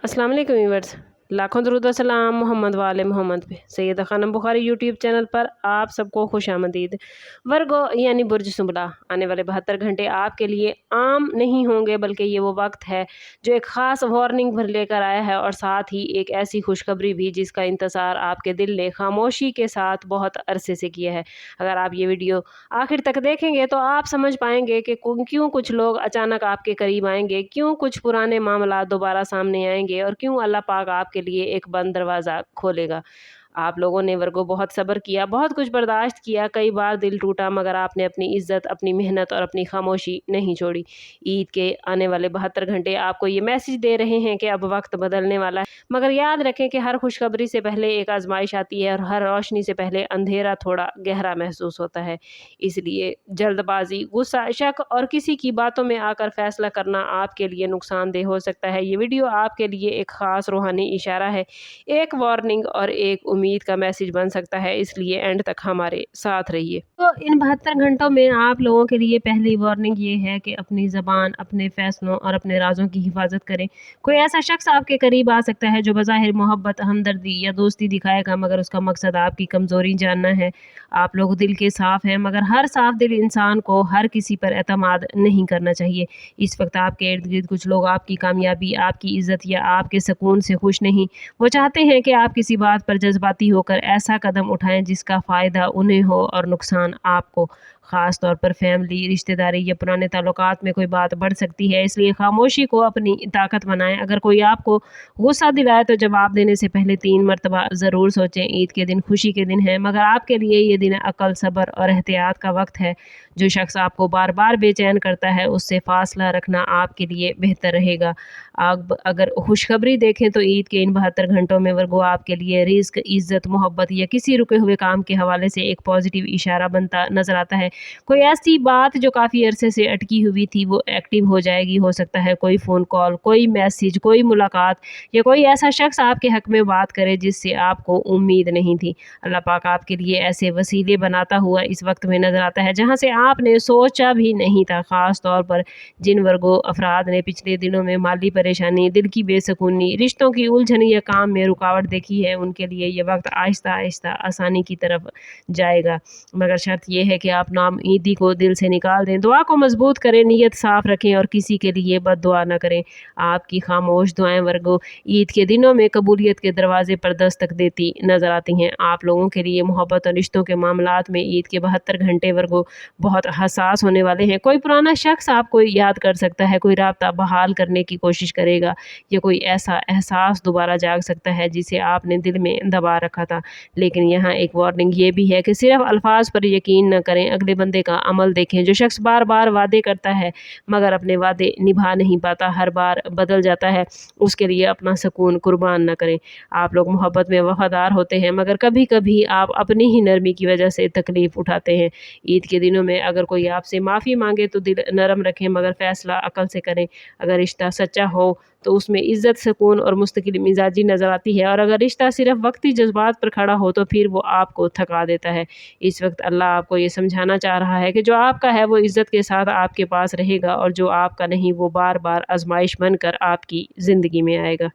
अस्सलाम वालेकुम व्यूअर्स, लाखों दरूद व सलाम मोहम्मद वाले मोहम्मद पे। सैयदा खानम बुखारी यूट्यूब चैनल पर आप सबको खुश आमदीद। वर्गो यानी बुर्ज सुंबला, आने वाले 72 घंटे आपके लिए आम नहीं होंगे, बल्कि ये वो वक्त है जो एक ख़ास वार्निंग भर लेकर आया है, और साथ ही एक ऐसी खुशखबरी भी जिसका इंतज़ार आपके दिल ने खामोशी के साथ बहुत अरसे से किया है। अगर आप ये वीडियो आखिर तक देखेंगे तो आप समझ पाएंगे कि क्यों कुछ लोग अचानक आपके करीब आएंगे, क्यों कुछ पुराने मामला दोबारा सामने आएंगे, और क्यों अल्लाह पाक आपके लिए एक बंद दरवाज़ा खोलेगा। आप लोगों ने वर्गो बहुत सब्र किया, बहुत कुछ बर्दाश्त किया, कई बार दिल टूटा, मगर आपने अपनी इज़्ज़त, अपनी मेहनत और अपनी खामोशी नहीं छोड़ी। ईद के आने वाले 72 घंटे आपको ये मैसेज दे रहे हैं कि अब वक्त बदलने वाला है, मगर याद रखें कि हर खुशखबरी से पहले एक आजमाइश आती है, और हर रोशनी से पहले अंधेरा थोड़ा गहरा महसूस होता है। इसलिए जल्दबाजी, गुस्सा, शक और किसी की बातों में आकर फैसला करना आपके लिए नुकसानदेह हो सकता है। ये वीडियो आपके लिए एक ख़ास रूहानी इशारा है, एक वार्निंग और एक उम्मीद का मैसेज बन सकता है, इसलिए एंड तक हमारे साथ रहिए। तो इन 72 घंटों में आप लोगों के लिए पहली वार्निंग ये है कि अपनी ज़बान, अपने फैसलों और अपने राज़ों की हिफाजत करें। कोई ऐसा शख्स आपके करीब आ सकता है जो बज़ाहिर मोहब्बत, हमदर्दी या दोस्ती दिखाएगा, मगर उसका मकसद आपकी कमज़ोरी जानना है। आप लोग दिल के साफ़ हैं, मगर हर साफ दिल इंसान को हर किसी पर एतमाद नहीं करना चाहिए। इस वक्त आपके इर्द गिर्द कुछ लोग आपकी कामयाबी, आपकी इज़्ज़त या आपके सुकून से खुश नहीं। वो चाहते हैं कि आप किसी बात पर जज्बाती होकर ऐसा कदम उठाएं जिसका फ़ायदा उन्हें हो और नुकसान आपको। ख़ास तौर पर फैमिली, रिश्तेदारी या पुराने ताल्लुकात में कोई बात बढ़ सकती है, इसलिए खामोशी को अपनी ताकत बनाएं। अगर कोई आपको गुस्सा दिलाए तो जवाब देने से पहले 3 मरतबा ज़रूर सोचें। ईद के दिन खुशी के दिन है, मगर आपके लिए ये दिन अक्ल, सब्र और एहतियात का वक्त है। जो शख्स आपको बार बार बेचैन करता है, उससे फासला रखना आपके लिए बेहतर रहेगा। अब अगर खुशखबरी देखें तो ईद के इन 72 घंटों में वर्गो आपके लिए रिस्क, इज़्ज़त, मोहब्बत या किसी रुके हुए काम के हवाले से एक पॉजिटिव इशारा बनता नज़र आता है। कोई ऐसी बात जो काफ़ी अरसे से अटकी हुई थी वो एक्टिव हो जाएगी। हो सकता है कोई फ़ोन कॉल, कोई मैसेज, कोई मुलाकात या कोई ऐसा शख्स आपके हक़ में बात करे जिससे आपको उम्मीद नहीं थी। अल्लाह पाक आपके लिए ऐसे वसीले बनाता हुआ इस वक्त में नज़र आता है जहाँ से आपने सोचा भी नहीं था। ख़ास तौर पर जिन वर्गों अफराद ने पिछले दिनों में माली परेशानी, दिल की बेसुकूनी, रिश्तों की उलझन या काम में रुकावट देखी है, उनके लिए ये वक्त आहिस्ता आहिस्ता आसानी की तरफ जाएगा। मगर शर्त यह है कि आप नाउम्मीदी को दिल से निकाल दें, दुआ को मजबूत करें, नीयत साफ़ रखें और किसी के लिए बद्दुआ न करें। आपकी खामोश दुआएं वर्गो ईद के दिनों में कबूलियत के दरवाजे पर दस्तक देती नज़र आती हैं। आप लोगों के लिए मोहब्बत और रिश्तों के मामलात में ईद के 72 घंटे वर्गो बहुत हसास होने वाले हैं। कोई पुराना शख्स आपको याद कर सकता है, कोई राब्ता बहाल करने की कोशिश करेगा, या कोई ऐसा एहसास दोबारा जाग सकता है जिसे आपने दिल में दबा रखा था। लेकिन यहाँ एक वार्निंग ये भी है कि सिर्फ अल्फाज पर यकीन न करें, अगले बंदे का अमल देखें। जो शख्स बार बार वादे करता है मगर अपने वादे निभा नहीं पाता, हर बार बदल जाता है, उसके लिए अपना सुकून कुर्बान न करें। आप लोग मोहब्बत में वफादार होते हैं, मगर कभी कभी आप अपनी ही नरमी की वजह से तकलीफ़ उठाते हैं। ईद के दिनों में अगर कोई आपसे माफ़ी मांगे तो दिल नरम रखें, मगर फ़ैसला अकल से करें। अगर रिश्ता सच्चा हो तो उसमें इज़्ज़त, सुकून और मुस्तकिल मिजाजी नज़र आती है, और अगर रिश्ता सिर्फ वक्ती जज्बात पर खड़ा हो तो फिर वो आपको थका देता है। इस वक्त अल्लाह आपको ये समझाना चाह रहा है कि जो आपका है वो इज़्ज़त के साथ आपके पास रहेगा, और जो आपका नहीं वो बार बार आजमाइश बनकर आपकी ज़िंदगी में आएगा।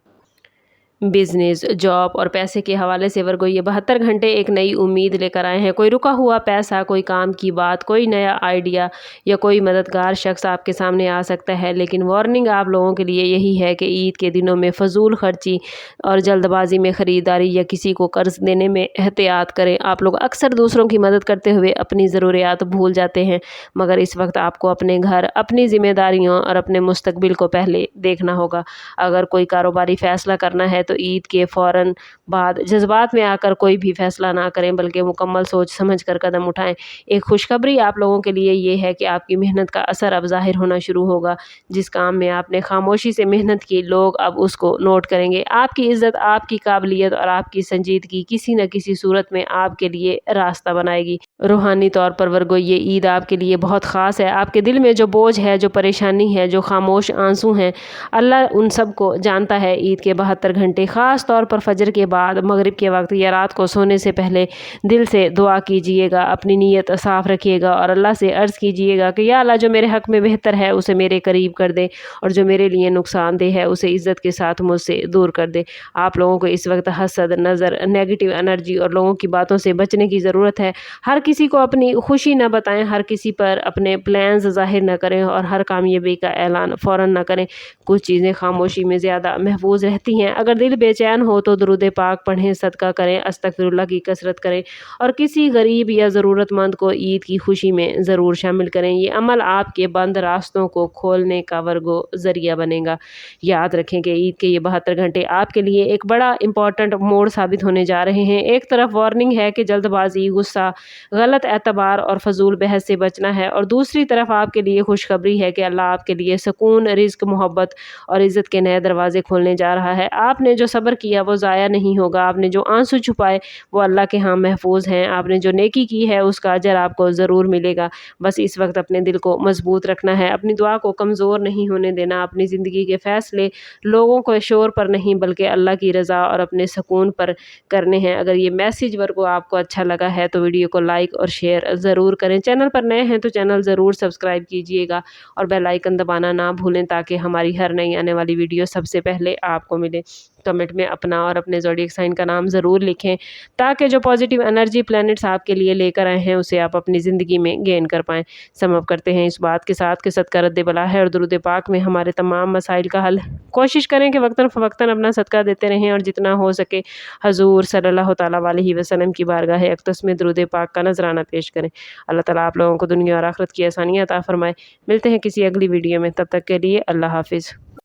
बिज़नेस, जॉब और पैसे के हवाले से वर्गो ये 72 घंटे एक नई उम्मीद लेकर आए हैं। कोई रुका हुआ पैसा, कोई काम की बात, कोई नया आइडिया या कोई मददगार शख्स आपके सामने आ सकता है। लेकिन वार्निंग आप लोगों के लिए यही है कि ईद के दिनों में फ़जूल खर्ची और जल्दबाजी में ख़रीदारी या किसी को कर्ज़ देने में एहतियात करें। आप लोग अक्सर दूसरों की मदद करते हुए अपनी ज़रूरियात भूल जाते हैं, मगर इस वक्त आपको अपने घर, अपनी ज़िम्मेदारियों और अपने मुस्तकबिल को पहले देखना होगा। अगर कोई कारोबारी फ़ैसला करना है तो ईद के फ़ौरन बाद जज्बात में आकर कोई भी फ़ैसला ना करें, बल्कि मुकम्मल सोच समझ कर कदम उठाएं। एक खुशखबरी आप लोगों के लिए ये है कि आपकी मेहनत का असर अब ज़ाहिर होना शुरू होगा। जिस काम में आपने खामोशी से मेहनत की, लोग अब उसको नोट करेंगे। आपकी इज़्ज़त, आपकी काबिलियत और आपकी संजीदगी किसी न किसी सूरत में आपके लिए रास्ता बनाएगी। रूहानी तौर पर वर्गो ये ईद आपके लिए बहुत ख़ास है। आपके दिल में जो बोझ है, जो परेशानी है, जो खामोश आंसू हैं, अल्लाह उन सब को जानता है। ईद के 72 घंटे घंटे ख़ास तौर पर फजर के बाद, मगरिब के वक्त या रात को सोने से पहले दिल से दुआ कीजिएगा, अपनी नीयत साफ़ रखिएगा और अल्लाह से अर्ज़ कीजिएगा कि या अल्लाह जो मेरे हक़ में बेहतर है उसे मेरे करीब कर दे और जो मेरे लिए नुकसानदेह है उसे इज़्ज़त के साथ मुझसे दूर कर दे। आप लोगों को इस वक्त हसद, नज़र, नेगेटिव एनर्जी और लोगों की बातों से बचने की ज़रूरत है। हर किसी को अपनी खुशी न बताएं, हर किसी पर अपने प्लान्स ज़ाहिर न करें और हर कामयाबी का ऐलान फ़ौरन न करें। कुछ चीज़ें खामोशी में ज़्यादा महफूज रहती हैं। अगर दिल बेचैन हो तो दुरूद पाक पढ़ें, सदका करें, अस्तगफिरुल्लाह की कसरत करें और किसी गरीब या ज़रूरतमंद को ईद की खुशी में ज़रूर शामिल करें। ये अमल आपके बंद रास्तों को खोलने का वर्गो ज़रिया बनेगा। याद रखें कि ईद के ये 72 घंटे आपके लिए एक बड़ा इंपॉर्टेंट मोड़ साबित होने जा रहे हैं। एक तरफ वार्निंग है कि जल्दबाजी, गुस्सा, गलत एतबार और फजूल बहस से बचना है और दूसरी तरफ आपके लिए खुशखबरी है कि अल्लाह आपके लिए सुकून, रिज़्क, मोहब्बत और इज़्ज़त के नए दरवाजे खोलने जा रहा है। आपने जो सब्र किया वो ज़ाया नहीं होगा। आपने जो आंसू छुपाए वो अल्लाह के यहाँ महफूज हैं। आपने जो नेकी की है उसका अजर आपको ज़रूर मिलेगा। बस इस वक्त अपने दिल को मजबूत रखना है, अपनी दुआ को कमज़ोर नहीं होने देना, अपनी ज़िंदगी के फ़ैसले लोगों को शोर पर नहीं बल्कि अल्लाह की रज़ा और अपने सुकून पर करने हैं। अगर ये मैसेज वर्गो आपको अच्छा लगा है तो वीडियो को लाइक और शेयर ज़रूर करें। चैनल पर नए हैं तो चैनल ज़रूर सब्सक्राइब कीजिएगा और बेल आइकन दबाना ना भूलें ताकि हमारी हर नई आने वाली वीडियो सबसे पहले आपको मिले। कमेंट में अपना और अपने ज़ोडिएक साइन का नाम ज़रूर लिखें ताकि जो पॉजिटिव एनर्जी प्लैनेट्स आपके लिए लेकर आए हैं उसे आप अपनी ज़िंदगी में गेन कर पाएँ। समअप करते हैं इस बात के साथ कि सदका रद्द बला है और दुरूद पाक में हमारे तमाम मसाइल का हल। कोशिश करें कि वक्तन फ़वक्तन अपना सदका देते रहें और जितना हो सके हजूर सल्लल्लाहु तआला अलैहि वसल्लम की बारगाह अक़दस में दुरूद पाक का नजराना पेश करें। अल्लाह ताला आप लोगों को दुनिया और आखिरत की आसानियाँ अता फरमाए। मिलते हैं किसी अगली वीडियो में, तब तक के लिए अल्लाह हाफिज़।